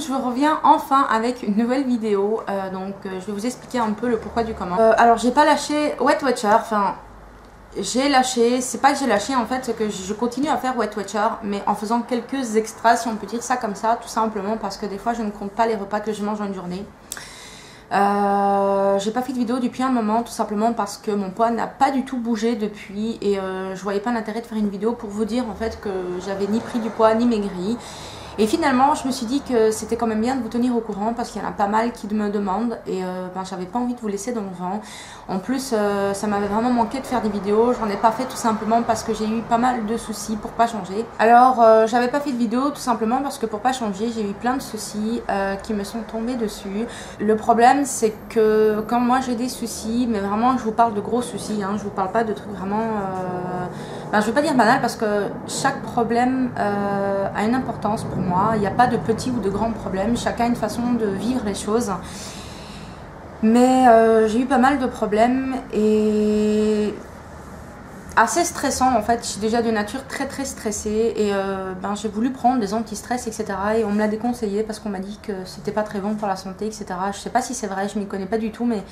je reviens enfin avec une nouvelle vidéo. Je vais vous expliquer un peu le pourquoi du comment. Alors j'ai pas lâché Weight Watcher, enfin j'ai lâché, c'est pas que j'ai lâché en fait, c'est que je continue à faire Weight Watcher, mais en faisant quelques extras, si on peut dire ça comme ça, tout simplement parce que des fois je ne compte pas les repas que je mange en une journée. J'ai pas fait de vidéo depuis un moment, tout simplement parce que mon poids n'a pas du tout bougé depuis et je voyais pas l'intérêt de faire une vidéo pour vous dire en fait que j'avais ni pris du poids ni maigri. Et finalement je me suis dit que c'était quand même bien de vous tenir au courant parce qu'il y en a pas mal qui me demandent et j'avais pas envie de vous laisser dans le vent. En plus ça m'avait vraiment manqué de faire des vidéos, j'en ai pas fait tout simplement parce que j'ai eu pas mal de soucis pour pas changer. Alors j'avais pas fait de vidéo tout simplement parce que pour pas changer j'ai eu plein de soucis qui me sont tombés dessus. Le problème c'est que quand moi j'ai des soucis, mais vraiment je vous parle de gros soucis, hein, je vous parle pas de trucs vraiment... je vais pas dire banal parce que chaque problème a une importance pour moi. Il n'y a pas de petits ou de grands problèmes. Chacun a une façon de vivre les choses. Mais j'ai eu pas mal de problèmes et assez stressant en fait. Je suis déjà de nature très stressée et j'ai voulu prendre des anti-stress etc. Et on me l'a déconseillé parce qu'on m'a dit que c'était pas très bon pour la santé etc. Je sais pas si c'est vrai, je m'y connais pas du tout, mais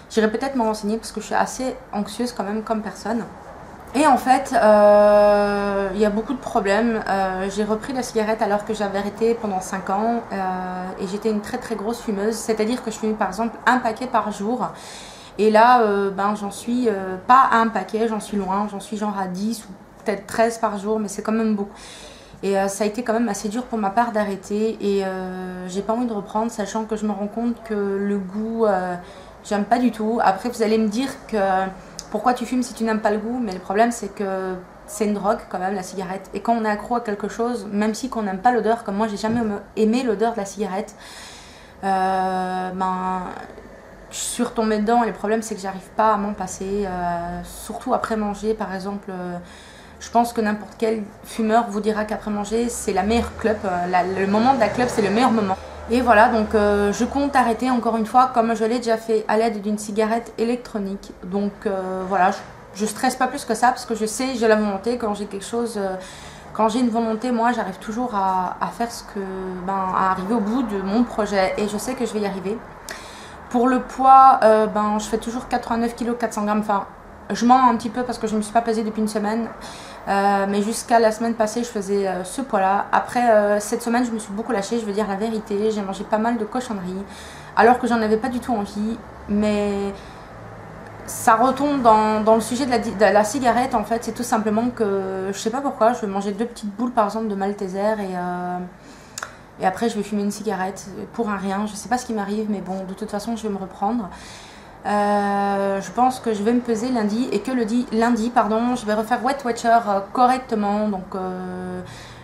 j'irai peut-être me renseigner parce que je suis assez anxieuse quand même comme personne. Et en fait, il y a beaucoup de problèmes. J'ai repris la cigarette alors que j'avais arrêté pendant 5 ans et j'étais une très grosse fumeuse. C'est-à-dire que je fumais par exemple un paquet par jour. Et là, j'en suis pas à un paquet, j'en suis loin. J'en suis genre à 10 ou peut-être 13 par jour, mais c'est quand même beaucoup. Et ça a été quand même assez dur pour ma part d'arrêter et j'ai pas envie de reprendre, sachant que je me rends compte que le goût, j'aime pas du tout. Après, vous allez me dire que... Pourquoi tu fumes si tu n'aimes pas le goût? Mais le problème c'est que c'est une drogue quand même la cigarette. Et quand on est accro à quelque chose, même si qu'on n'aime pas l'odeur, comme moi j'ai jamais aimé l'odeur de la cigarette, je suis retombée dedans et le problème c'est que j'arrive pas à m'en passer. Surtout après manger par exemple. Je pense que n'importe quel fumeur vous dira qu'après manger c'est la meilleure clope. Le moment de la clope c'est le meilleur moment. Et voilà, donc je compte arrêter encore une fois comme je l'ai déjà fait à l'aide d'une cigarette électronique. Donc voilà, je stresse pas plus que ça parce que je sais, j'ai la volonté, quand j'ai quelque chose, quand j'ai une volonté, moi j'arrive toujours à faire ce que, à arriver au bout de mon projet et je sais que je vais y arriver. Pour le poids, je fais toujours 89 kg 400 grammes, enfin je mens un petit peu parce que je ne me suis pas pesée depuis une semaine. Mais jusqu'à la semaine passée je faisais ce poids là. Après cette semaine je me suis beaucoup lâchée, je veux dire la vérité. J'ai mangé pas mal de cochonneries alors que j'en avais pas du tout envie. Mais ça retombe dans le sujet de la cigarette en fait. C'est tout simplement que je sais pas pourquoi je vais manger 2 petites boules par exemple de Malteser et après je vais fumer une cigarette pour un rien. Je sais pas ce qui m'arrive mais bon, de toute façon je vais me reprendre. Je pense que je vais me peser lundi et que lundi je vais refaire Weight Watcher correctement. Donc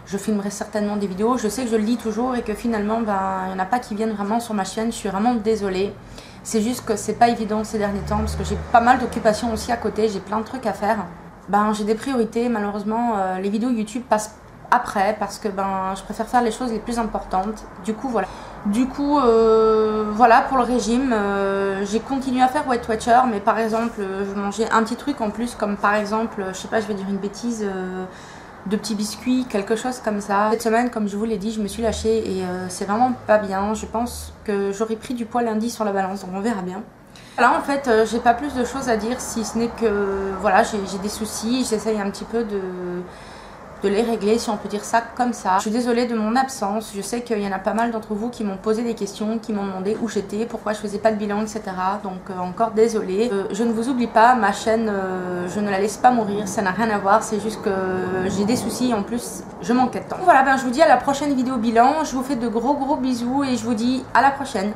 je filmerai certainement des vidéos. Je sais que je le dis toujours et que finalement il n'y en a pas qui viennent vraiment sur ma chaîne. Je suis vraiment désolée. C'est juste que c'est pas évident ces derniers temps parce que j'ai pas mal d'occupations aussi à côté. J'ai plein de trucs à faire. J'ai des priorités. Malheureusement les vidéos YouTube passent après parce que je préfère faire les choses les plus importantes. Du coup voilà. Voilà pour le régime. J'ai continué à faire Weight Watcher, mais par exemple je mangeais un petit truc en plus, comme par exemple, je sais pas, je vais dire une bêtise, de petits biscuits, quelque chose comme ça. Cette semaine, comme je vous l'ai dit, je me suis lâchée et c'est vraiment pas bien. Je pense que j'aurai pris du poids lundi sur la balance, donc on verra bien. Là en fait j'ai pas plus de choses à dire si ce n'est que voilà, j'ai des soucis, j'essaye un petit peu de les régler, si on peut dire ça comme ça. Je suis désolée de mon absence, je sais qu'il y en a pas mal d'entre vous qui m'ont posé des questions, qui m'ont demandé où j'étais, pourquoi je faisais pas de bilan, etc. Donc encore désolée. Je ne vous oublie pas, ma chaîne, je ne la laisse pas mourir, ça n'a rien à voir, c'est juste que j'ai des soucis, en plus je manquais de temps. Voilà, je vous dis à la prochaine vidéo bilan, je vous fais de gros bisous et je vous dis à la prochaine.